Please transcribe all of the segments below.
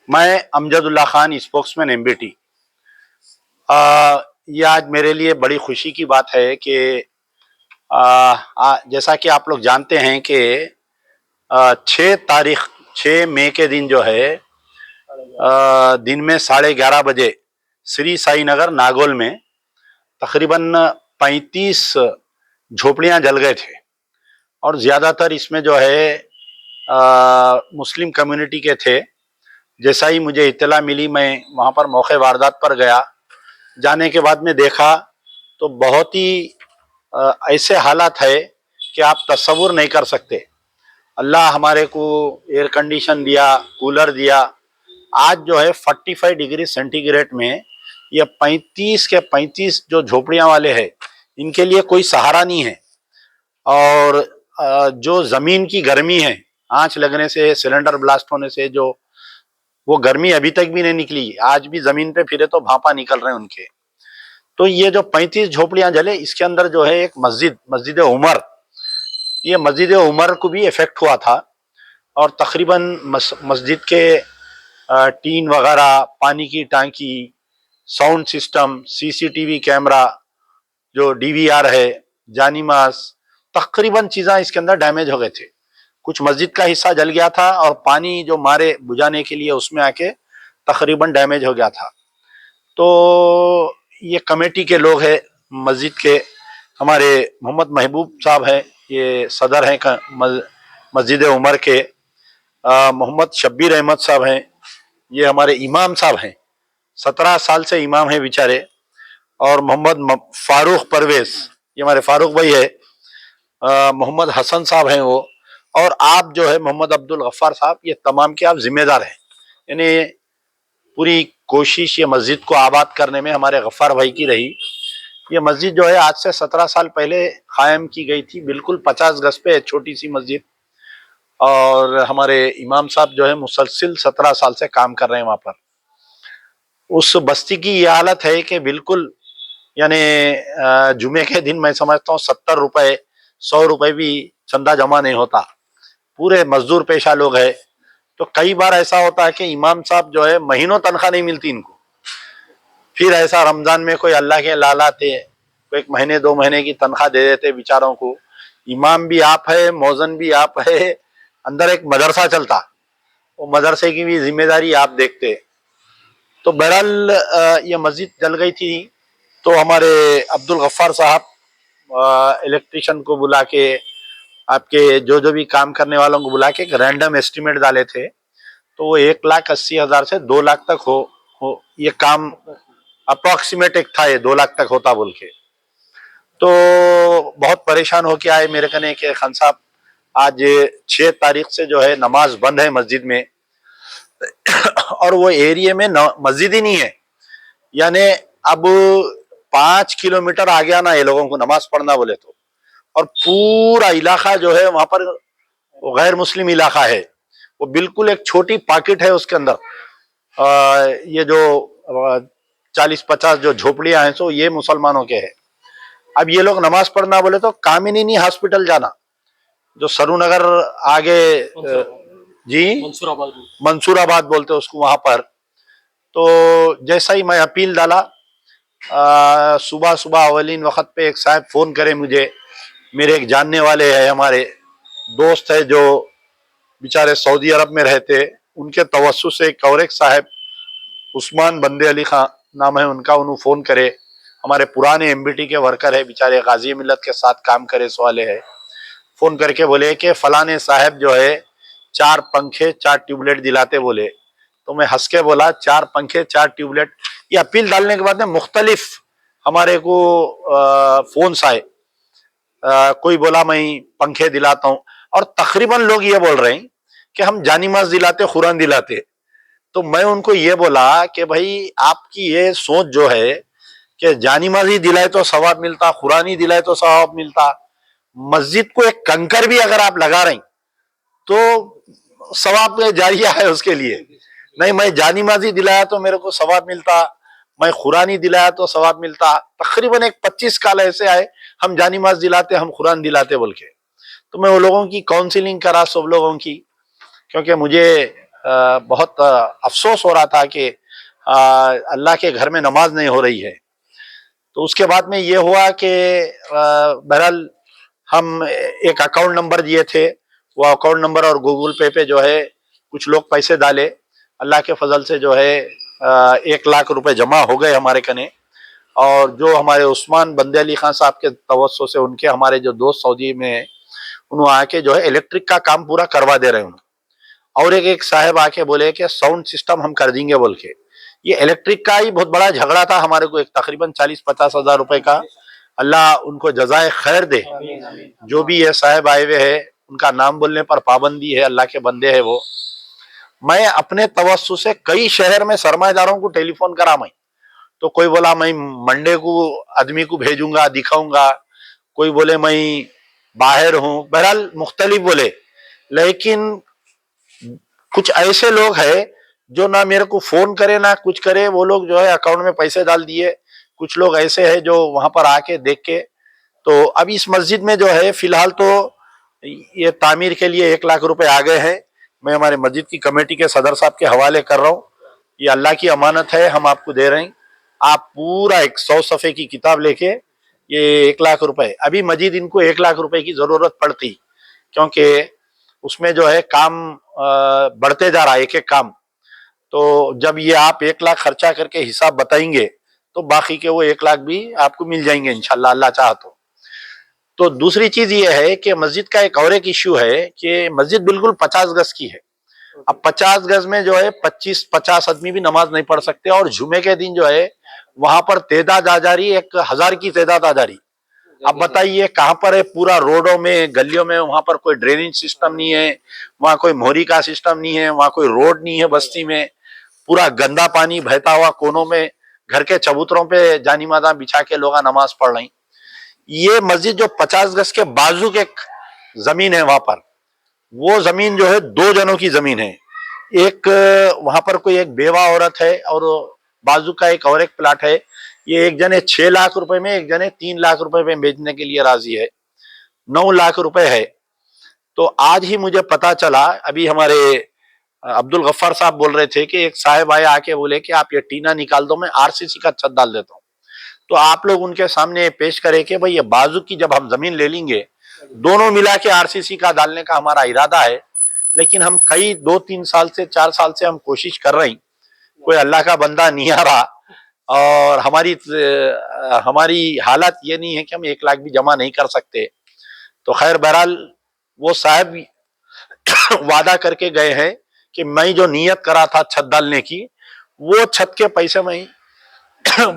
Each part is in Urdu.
میں امجد اللہ خان اسپوکس مین MBT۔ یہ آج میرے لیے بڑی خوشی کی بات ہے کہ جیسا کہ آپ لوگ جانتے ہیں کہ 6 مئی کے دن جو ہے دن میں 11:30 بجے سری سائی نگر ناگول میں تقریباً 35 جھوپڑیاں جل گئے تھے، اور زیادہ تر اس میں جو ہے مسلم کمیونٹی کے تھے۔ جیسا ہی مجھے اطلاع ملی میں وہاں پر موقع واردات پر گیا۔ جانے کے بعد میں دیکھا تو بہت ہی ایسے حالات ہے کہ آپ تصور نہیں کر سکتے۔ اللہ ہمارے کو ایئر کنڈیشن دیا، کولر دیا۔ آج جو ہے 45 ڈگری سینٹی گریڈ میں یہ 35 کے 35 جو جھوپڑیاں والے ہیں ان کے لیے کوئی سہارا نہیں ہے، اور جو زمین کی گرمی ہے، آنچ لگنے سے، سلنڈر بلاسٹ ہونے سے جو وہ گرمی ابھی تک بھی نہیں نکلی، آج بھی زمین پہ پھرے تو بھانپا نکل رہے ہیں ان کے۔ تو یہ جو 35 جھوپڑیاں جلے، اس کے اندر جو ہے ایک مسجد عمر، یہ مسجد عمر کو بھی افیکٹ ہوا تھا، اور تقریباً مسجد کے ٹین وغیرہ، پانی کی ٹانکی، ساؤنڈ سسٹم، CCTV کیمرہ، جو DVR ہے، جانماز، تقریباً چیزاں اس کے اندر ڈیمیج ہو گئے تھے۔ کچھ مسجد کا حصہ جل گیا تھا، اور پانی جو مارے بجھانے کے لیے اس میں آ کے تقریباً ڈیمیج ہو گیا تھا۔ تو یہ کمیٹی کے لوگ ہیں مسجد کے، ہمارے محمد محبوب صاحب ہیں، یہ صدر ہیں مسجد عمر کے، محمد شبیر احمد صاحب ہیں، یہ ہمارے امام صاحب ہیں، 17 سال سے امام ہیں بیچارے، اور محمد فاروق پرویز، یہ ہمارے فاروق بھائی ہے، محمد حسن صاحب ہیں وہ، اور آپ جو ہے محمد عبد الغفار صاحب، یہ تمام کے آپ ذمہ دار ہیں۔ یعنی پوری کوشش یہ مسجد کو آباد کرنے میں ہمارے غفار بھائی کی رہی۔ یہ مسجد جو ہے آج سے 17 سال پہلے قائم کی گئی تھی، بالکل 50 گز پہ چھوٹی سی مسجد، اور ہمارے امام صاحب جو ہے مسلسل 17 سال سے کام کر رہے ہیں وہاں پر۔ اس بستی کی یہ حالت ہے کہ بالکل، یعنی جمعے کے دن میں سمجھتا ہوں 70 روپے 100 روپے بھی چندہ جمع نہیں ہوتا، پورے مزدور پیشہ لوگ ہیں۔ تو کئی بار ایسا ہوتا ہے کہ امام صاحب جو ہے مہینوں تنخواہ نہیں ملتی ان کو، پھر ایسا رمضان میں کوئی اللہ کے لالاتے 1 مہینے 2 مہینے کی تنخواہ دے دیتے بیچاروں کو۔ امام بھی آپ ہے، موذن بھی آپ ہے، اندر ایک مدرسہ چلتا، وہ مدرسے کی بھی ذمہ داری آپ دیکھتے۔ تو بہرحال یہ مسجد جل گئی تھی، تو ہمارے عبد الغفار صاحب الیکٹریشین کو بلا کے، آپ کے جو بھی کام کرنے والوں کو بلا کے ایک رینڈم ایسٹیمیٹ ڈالے تھے، تو وہ 1,80,000 سے 2 لاکھ تک ہو یہ کام اپروکسیمیٹ ایک تھا، یہ 2 لاکھ تک ہوتا بول کے۔ تو بہت پریشان ہو کے آئے میرے کنے کہ خان صاحب آج 6 تاریخ سے جو ہے نماز بند ہے مسجد میں، اور وہ ایریے میں مسجد ہی نہیں ہے، یعنی اب 5 کلومیٹر آگے آنا یہ لوگوں کو نماز پڑھنا بولے تو، اور پورا علاقہ جو ہے وہاں پر وہ غیر مسلم علاقہ ہے، وہ بالکل ایک چھوٹی پاکٹ ہے اس کے اندر۔ یہ جو 40-50 جو جھوپڑیاں ہیں سو یہ مسلمانوں کے ہیں۔ اب یہ لوگ نماز پڑھنا بولے تو کامینی ہاسپٹل جانا، جو سرو نگر آگے، جی منصور آباد بولتے اس کو، وہاں پر۔ تو جیسا ہی میں اپیل ڈالا، صبح اولین وقت پہ ایک صاحب فون کرے مجھے، میرے ایک جاننے والے ہیں، ہمارے دوست ہے جو بیچارے سعودی عرب میں رہتے، ان کے توسط سے ایک صاحب عثمان بندے علی خان نام ہے ان کا، انہوں فون کرے، ہمارے پرانے MBT کے ورکر ہے بیچارے، غازی ملت کے ساتھ کام کرے سوالے ہے، فون کر کے بولے کہ فلانے صاحب جو ہے 4 پنکھے 4 ٹیوبلائٹ دلاتے بولے۔ تو میں ہنس کے بولا 4 پنکھے 4 ٹیوبلائٹ؟ یہ اپیل ڈالنے کے بعد میں مختلف ہمارے کو فونس آئے، کوئی بولا میں پنکھے دلاتا ہوں، اور تقریباً لوگ یہ بول رہے ہیں کہ ہم جانماز دلاتے، قرآن دلاتے۔ تو میں ان کو یہ بولا کہ بھائی آپ کی یہ سوچ جو ہے کہ جانماز ہی دلائے تو ثواب ملتا، قرآن ہی دلائے تو ثواب ملتا، مسجد کو ایک کنکر بھی اگر آپ لگا رہے ہیں تو ثواب جاریہ ہے اس کے لیے۔ نہیں، میں جانماز ہی دلایا تو میرے کو ثواب ملتا، میں قرآن ہی دلایا تو ثواب ملتا۔ تقریباً ایک 25 کال ایسے آئے، ہم جانماز دلاتے، ہم قرآن دلاتے بول کے۔ تو میں وہ لوگوں کی کاؤنسلنگ کرا، سب لوگوں کی، کیونکہ مجھے بہت افسوس ہو رہا تھا کہ اللہ کے گھر میں نماز نہیں ہو رہی ہے. تو اس کے بعد میں یہ ہوا کہ بہرحال ہم ایک اکاؤنٹ نمبر دیے تھے، وہ اکاؤنٹ نمبر اور گوگل پے پہ جو ہے کچھ لوگ پیسے ڈالے. اللہ کے فضل سے جو ہے 1,00,000 روپے جمع ہو گئے ہمارے کنے. اور جو ہمارے عثمان بندے علی خان صاحب کے توسط سے، ان کے ہمارے جو دوست سعودی میں ہیں، انہوں آ کے جو ہے الیکٹرک کا کام پورا کروا دے رہے ہیں. اور ایک صاحب آ کے بولے کہ ساؤنڈ سسٹم ہم کر دیں گے بول کے. یہ الیکٹرک کا ہی بہت بڑا جھگڑا تھا ہمارے کو، ایک تقریباً 40-50 ہزار روپے کا. اللہ ان کو جزائے خیر دے. جو بھی یہ صاحب آئے ہوئے ہیں ان کا نام بولنے پر پابندی ہے، اللہ کے بندے ہیں وہ. میں اپنے توسط سے کئی شہر میں سرمایہ داروں کو ٹیلی فون کرا. میں تو کوئی بولا میں منڈے کو آدمی کو بھیجوں گا دکھاؤں گا، کوئی بولے میں باہر ہوں، بہرحال مختلف بولے. لیکن کچھ ایسے لوگ ہیں جو نہ میرے کو فون کرے نہ کچھ کرے، وہ لوگ جو ہے اکاؤنٹ میں پیسے ڈال دیے. کچھ لوگ ایسے ہیں جو وہاں پر آ کے دیکھ کے. تو اب اس مسجد میں جو ہے فی الحال تو یہ تعمیر کے لیے 1,00,000 روپے آ گئے ہیں. میں ہمارے مسجد کی کمیٹی کے صدر صاحب کے حوالے کر رہا ہوں. یہ اللہ کی امانت ہے، ہم آپ کو دے رہے ہیں. آپ پورا 100 صفحے کی کتاب لے کے یہ 1,00,000 روپے، ابھی مزید ان کو 1,00,000 روپے کی ضرورت پڑتی، کیونکہ اس میں جو ہے کام بڑھتے جا رہا ہے ایک ایک کام. تو جب یہ آپ 1,00,000 خرچہ کر کے حساب بتائیں گے تو باقی کے وہ 1,00,000 بھی آپ کو مل جائیں گے انشاءاللہ، اللہ چاہا تو. تو دوسری چیز یہ ہے کہ مسجد کا ایک اور ایک ایشو ہے کہ مسجد بالکل 50 گز کی ہے. اب 50 گز میں جو ہے 25-50 آدمی بھی نماز نہیں پڑھ سکتے. اور جمعے کے دن جو ہے وہاں پر تعداد آ جا رہی ہے 1,000 کی تعداد آ جا رہی. اب بتائیے کہاں پر ہے؟ پورا روڈوں میں گلیوں میں، وہاں پر کوئی ڈریننگ سسٹم نہیں ہے، وہاں کوئی موہری کا سسٹم نہیں ہے، وہاں کوئی روڈ نہیں ہے بستی میں. پورا گندا پانی بہتا ہوا کونوں میں، گھر کے چبوتروں پہ جانی ماداں بچھا کے لوگ نماز پڑھ رہے ہیں. یہ مسجد جو 50 گز کے بازو کے زمین ہے وہاں پر، وہ زمین جو ہے 2 جنوں کی زمین ہے. ایک وہاں پر کوئی ایک بیوہ عورت ہے اور بازو کا ایک اور ایک پلاٹ ہے. یہ ایک جنے 6,00,000 روپے میں، ایک جنے 3,00,000 روپے میں بیچنے کے لیے راضی ہے. 9,00,000 روپے ہے. تو آج ہی مجھے پتا چلا، ابھی ہمارے عبد الغفار صاحب بول رہے تھے کہ ایک صاحب آئے آ کے بولے کہ آپ یہ ٹینا نکال دو، میں RCC کا چھت ڈال دیتا ہوں. تو آپ لوگ ان کے سامنے پیش کرے کہ بھئی یہ بازو کی جب ہم زمین لے لیں گے، دونوں ملا کے RCC کا ڈالنے کا ہمارا ارادہ ہے. لیکن ہم کئی 2-3 سال سے 4 سال سے ہم کوشش کر رہے ہیں، کوئی اللہ کا بندہ نہیں آ رہا. اور ہماری حالت یہ نہیں ہے کہ ہم 1,00,000 بھی جمع نہیں کر سکتے. تو خیر بہرحال وہ صاحب وعدہ کر کے گئے ہیں کہ میں جو نیت کرا تھا چھت ڈالنے کی، وہ چھت کے پیسے میں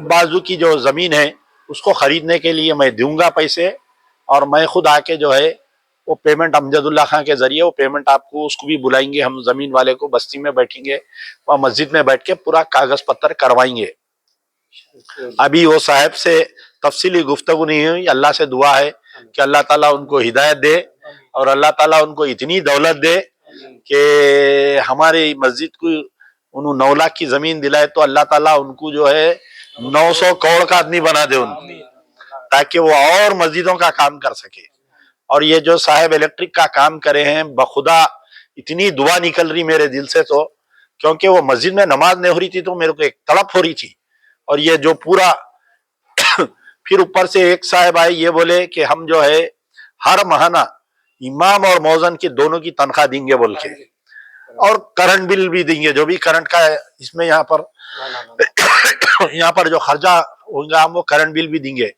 بازو کی جو زمین ہے اس کو خریدنے کے لیے میں دوں گا پیسے. اور میں خود آ کے جو ہے وہ پیمنٹ امجد اللہ خان کے ذریعے وہ پیمنٹ آپ کو، اس کو بھی بلائیں گے ہم، زمین والے کو بستی میں بیٹھیں گے اور مسجد میں بیٹھ کے پورا کاغذ پتر کروائیں گے. ابھی وہ صاحب سے تفصیلی گفتگو نہیں ہوئی. اللہ سے دعا ہے کہ اللہ تعالیٰ ان کو ہدایت دے اور اللہ تعالیٰ ان کو اتنی دولت دے کہ ہماری مسجد کو انہوں 9,00,000 کی زمین دلائے تو اللہ تعالیٰ ان کو جو ہے 900 کروڑ کا آدمی بنا دے ان کو، تاکہ وہ اور مسجدوں کا کام کر سکے. اور یہ جو صاحب الیکٹرک کا کام کرے ہیں، بخدا اتنی دعا نکل رہی میرے دل سے، تو کیونکہ وہ مسجد میں نماز نہیں ہو رہی تھی تو میرے کو ایک تڑپ ہو رہی تھی. اور یہ جو پورا پھر اوپر سے ایک صاحب آئے یہ بولے کہ ہم جو ہے ہر ماہانہ امام اور مؤذن کی دونوں کی تنخواہ دیں گے بول کے، اور کرنٹ بل بھی دیں گے، جو بھی کرنٹ کا ہے اس میں یہاں پر جو خرچہ ہوگا ہم وہ کرنٹ بل بھی دیں گے.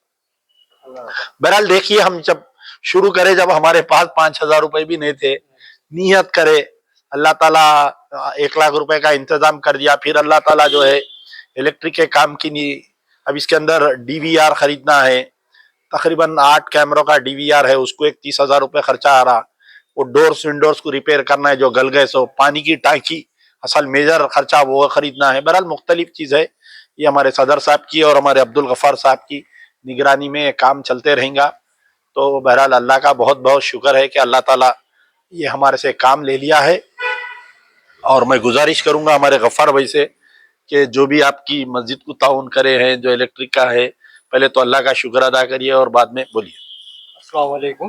بہرحال دیکھیے ہم جب شروع کرے، جب ہمارے پاس 5,000 روپے بھی نہیں تھے، نیت کرے، اللہ تعالیٰ 1,00,000 روپے کا انتظام کر دیا. پھر اللہ تعالیٰ جو ہے الیکٹرک کے کام کی نہیں، اب اس کے اندر DVR خریدنا ہے، تقریباً 8 کیمروں کا DVR ہے، اس کو ایک 30,000 روپے خرچہ آ رہا. وہ ڈورز ونڈوز کو ریپیئر کرنا ہے جو گل گئے، سو پانی کی ٹانکی اصل میجر خرچہ وہ خریدنا ہے. بہرحال مختلف چیز ہے. یہ ہمارے صدر صاحب کی اور ہمارے عبد الغفار صاحب کی نگرانی میں کام چلتے رہیں گا. تو بہرحال اللہ کا بہت بہت شکر ہے کہ اللہ تعالیٰ یہ ہمارے سے کام لے لیا ہے. اور میں گزارش کروں گا ہمارے غفار بھائی سے کہ جو بھی آپ کی مسجد کو تعاون کرے ہیں جو الیکٹرک کا ہے، پہلے تو اللہ کا شکر ادا کریے اور بعد میں بولیے. السلام علیکم.